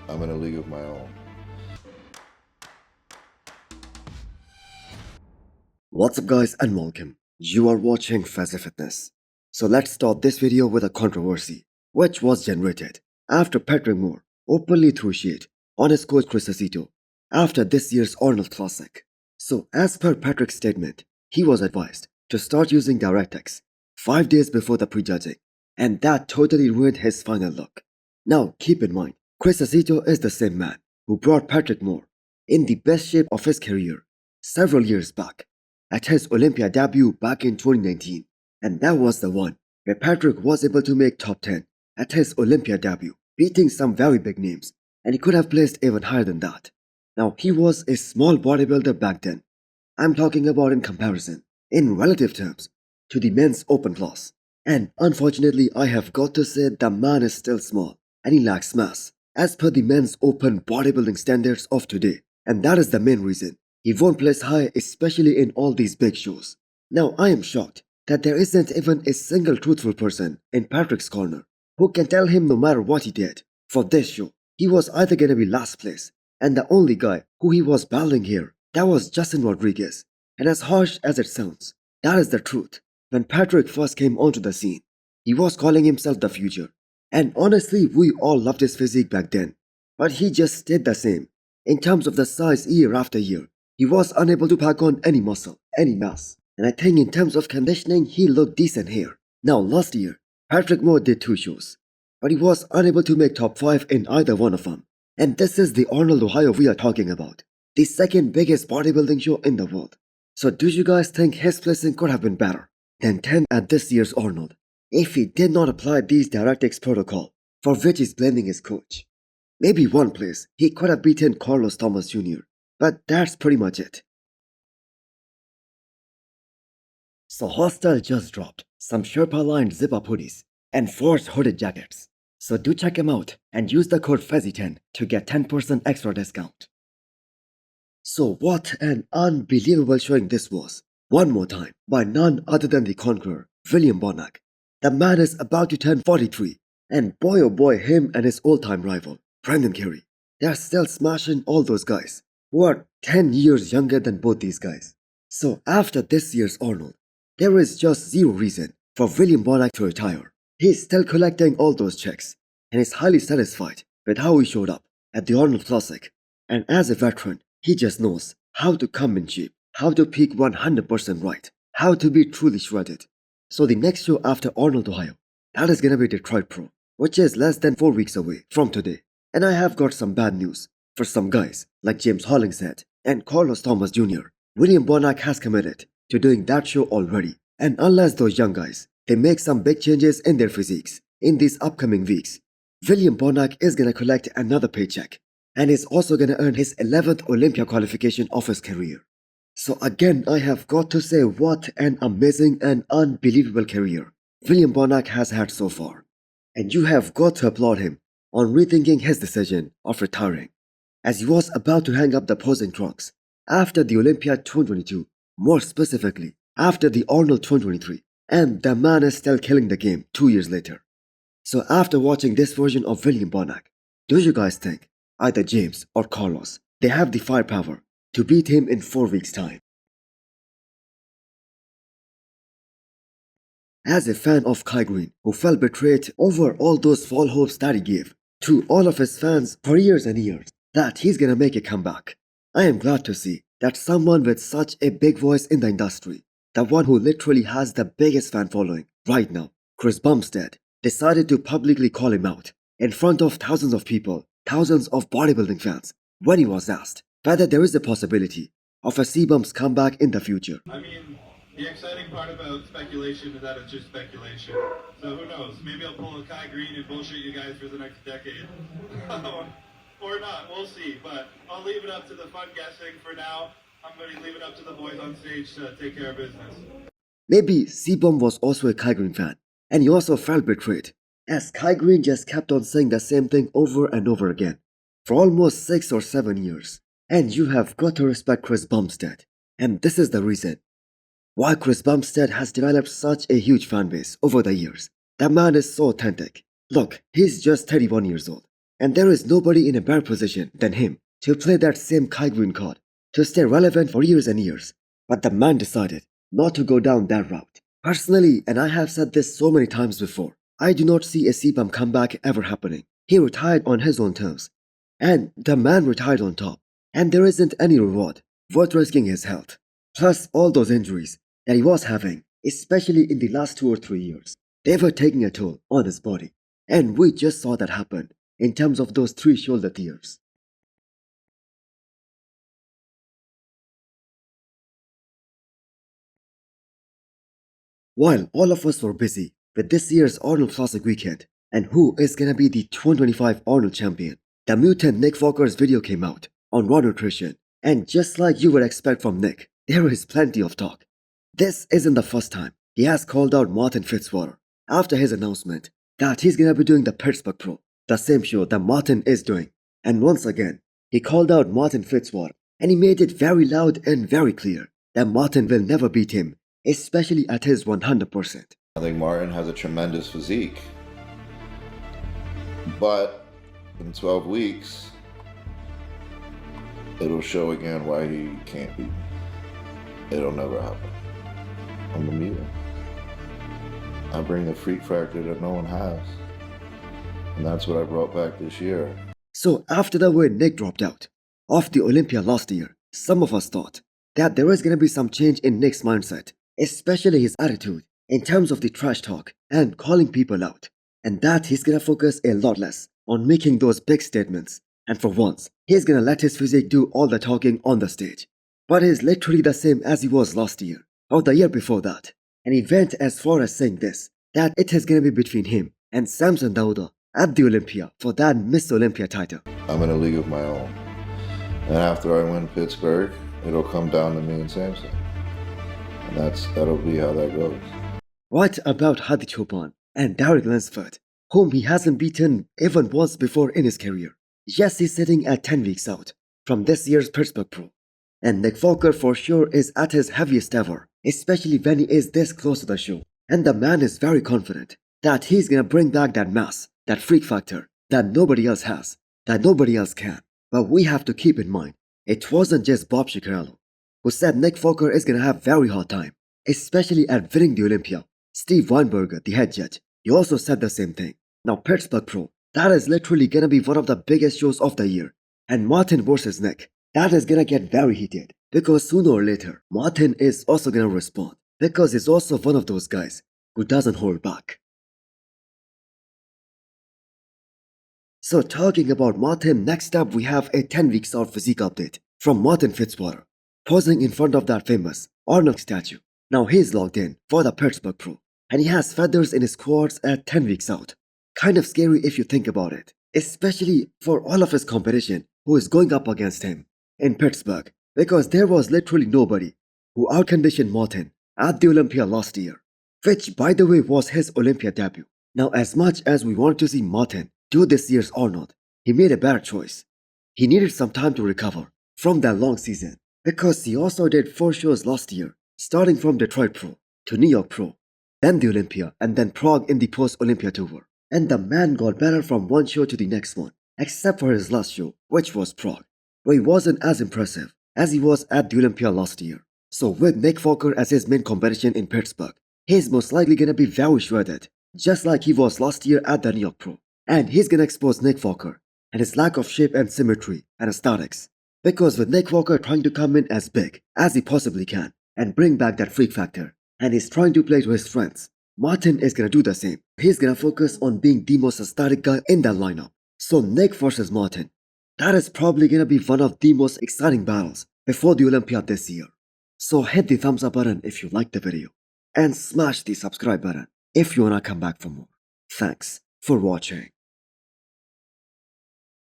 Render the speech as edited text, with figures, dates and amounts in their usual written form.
I'm in a league of my own. What's up guys and welcome. You are watching Fazi Fitness. So let's start this video with a controversy, which was generated after Patrick Moore openly threw shade on his coach Chris Aceto after this year's Arnold Classic. So as per Patrick's statement, he was advised to start using DirectX 5 days before the prejudging, and that totally ruined his final look. Now keep in mind, Chris Aceto is the same man who brought Patrick Moore in the best shape of his career several years back at his Olympia debut back in 2019, and that was the one where Patrick was able to make top 10 at his Olympia debut, beating some very big names, and he could have placed even higher than that. Now, he was a small bodybuilder back then. I'm talking about in comparison, in relative terms, to the men's open class. And unfortunately, I have got to say the man is still small, and he lacks mass, as per the men's open bodybuilding standards of today, and that is the main reason he won't place high, especially in all these big shows. Now, I am shocked that there isn't even a single truthful person in Patrick's corner who can tell him no matter what he did, for this show, he was either gonna be last place, and the only guy who he was battling here, that was Justin Rodriguez. And as harsh as it sounds, that is the truth. When Patrick first came onto the scene, he was calling himself the future. And honestly, we all loved his physique back then. But he just stayed the same. In terms of the size year after year, he was unable to pack on any muscle, any mass. And I think in terms of conditioning, he looked decent here. Now last year, Patrick Moore did 2 shows, but he was unable to make top 5 in either one of them. And this is the Arnold, Ohio we are talking about, the second biggest bodybuilding show in the world. So do you guys think his placing could have been better than 10 at this year's Arnold if he did not apply these DirectX protocol for which he's blaming his coach? Maybe one place he could have beaten Carlos Thomas Jr., but that's pretty much it. So Hosstile just dropped some Sherpa-lined zip-up hoodies and forced hooded jackets. So do check them out and use the code FAZI10 to get 10% extra discount. So what an unbelievable showing this was. One more time, by none other than the conqueror, Cbum Bonac. The man is about to turn 43, and boy oh boy, him and his old-time rival, Brandon Carey, they are still smashing all those guys who are 10 years younger than both these guys. So after this year's Arnold, there is just zero reason for Cbum Bonac to retire. He is still collecting all those checks and is highly satisfied with how he showed up at the Arnold Classic. And as a veteran, he just knows how to come in shape, how to peak 100% right, how to be truly shredded. So the next show after Arnold, Ohio, that is gonna be Detroit Pro, which is less than 4 weeks away from today. And I have got some bad news for some guys like James Hollingshead and Carlos Thomas Jr. Cbum Bonac has committed to doing that show already. And unless those young guys, they make some big changes in their physiques in these upcoming weeks, Cbum Bonac is gonna collect another paycheck and is also gonna earn his 11th Olympia qualification of his career. So again, I have got to say what an amazing and unbelievable career Cbum Bonac has had so far. And you have got to applaud him on rethinking his decision of retiring, as he was about to hang up the posing trunks after the Olympia 2022, more specifically after the Arnold 2023, and the man is still killing the game 2 years later. So after watching this version of Cbum Bonac, do you guys think either James or Carlos, they have the firepower to beat him in 4 weeks' time? As a fan of Kai Greene, who felt betrayed over all those false hopes that he gave to all of his fans for years and years, that he's gonna make a comeback, I am glad to see that someone with such a big voice in the industry, the one who literally has the biggest fan following right now, Chris Bumstead, decided to publicly call him out in front of thousands of people, thousands of bodybuilding fans, when he was asked whether there is a possibility of a Cbum's comeback in the future. I mean, the exciting part about speculation is that it's just speculation. So who knows? Maybe I'll pull a Kai Greene and bullshit you guys for the next decade. Or not, we'll see. But I'll leave it up to the fun guessing for now. I'm going to leave it up to the boys on stage to take care of business. Maybe Cbum was also a Kai Greene fan, and he also felt betrayed, as Kai Greene just kept on saying the same thing over and over again for almost 6 or 7 years. And you have got to respect Chris Bumstead. And this is the reason why Chris Bumstead has developed such a huge fan base over the years. The man is so authentic. Look, he's just 31 years old, And there is nobody in a better position than him to play that same Kai Greene card, to stay relevant for years and years. But the man decided not to go down that route. Personally, and I have said this so many times before, I do not see a Cbum comeback ever happening. He retired on his own terms. And the man retired on top. And there isn't any reward worth risking his health. Plus all those injuries that he was having, especially in the last 2 or 3 years, they were taking a toll on his body. And we just saw that happen in terms of those 3 shoulder tears. While all of us were busy with this year's Arnold Classic weekend and who is gonna be the 2025 Arnold champion, the mutant Nick Walker's video came out on Raw Nutrition, and just like you would expect from Nick, there is plenty of talk. This isn't the first time he has called out Martin Fitzwater after his announcement that he's gonna be doing the Pittsburgh Pro, the same show that Martin is doing. And once again, he called out Martin Fitzwater, and he made it very loud and very clear that Martin will never beat him, especially at his 100%. I think Martin has a tremendous physique, but in 12 weeks, it'll show again why he can't beat me. It'll never happen. I'm a mutant. I bring a freak factor that no one has, and that's what I brought back this year. So after the way Nick dropped out of the Olympia last year, some of us thought that there is going to be some change in Nick's mindset, especially his attitude in terms of the trash talk and calling people out, and that he's going to focus a lot less on making those big statements, and for once, he's going to let his physique do all the talking on the stage. But he's literally the same as he was last year, or the year before that, and he went as far as saying this, that it is going to be between him and Samson Dauda at the Olympia for that Miss Olympia title. I'm in a league of my own, and after I win Pittsburgh, it'll come down to me and Samson, and that'll be how that goes. What about Hadi Chopin and Derek Lansford, whom he hasn't beaten even once before in his career? Yes, he's sitting at 10 weeks out from this year's Pittsburgh Pro, and Nick Walker for sure is at his heaviest ever, especially when he is this close to the show. And the man is very confident that he's gonna bring back that mass, that freak factor that nobody else has, that nobody else can. But we have to keep in mind, it wasn't just Bob Chicarello who said Nick Walker is gonna have very hard time, especially at winning the Olympia. Steve Weinberger, the head judge, he also said the same thing. Now Pittsburgh Pro, that is literally gonna be one of the biggest shows of the year. And Martin versus Nick, that is gonna get very heated, because sooner or later, Martin is also gonna respond, because he's also one of those guys who doesn't hold back. So talking about Martin, next up we have a 10 weeks out physique update from Martin Fitzwater, posing in front of that famous Arnold statue. Now he's logged in for the Pittsburgh Pro, and he has feathers in his quads at 10 weeks out. Kind of scary if you think about it, especially for all of his competition who is going up against him in Pittsburgh, because there was literally nobody who outconditioned Martin at the Olympia last year, which by the way was his Olympia debut. Now as much as we wanted to see Martin do this year's Arnold, he made a better choice. He needed some time to recover from that long season, because he also did 4 shows last year, starting from Detroit Pro to New York Pro, then the Olympia, and then Prague in the post-Olympia tour. And the man got better from one show to the next one, except for his last show, which was Prague, where he wasn't as impressive as he was at the Olympia last year. So with Nick Walker as his main competition in Pittsburgh, he's most likely gonna be very shredded, just like he was last year at the New York Pro. And he's gonna expose Nick Walker and his lack of shape and symmetry and aesthetics. Because with Nick Walker trying to come in as big as he possibly can and bring back that freak factor, and he's trying to play to his strengths, Martin is gonna do the same. He's gonna focus on being the most aesthetic guy in that lineup. So Nick versus Martin, that is probably gonna be one of the most exciting battles before the Olympia this year. So hit the thumbs up button if you liked the video, and smash the subscribe button if you wanna come back for more. Thanks for watching.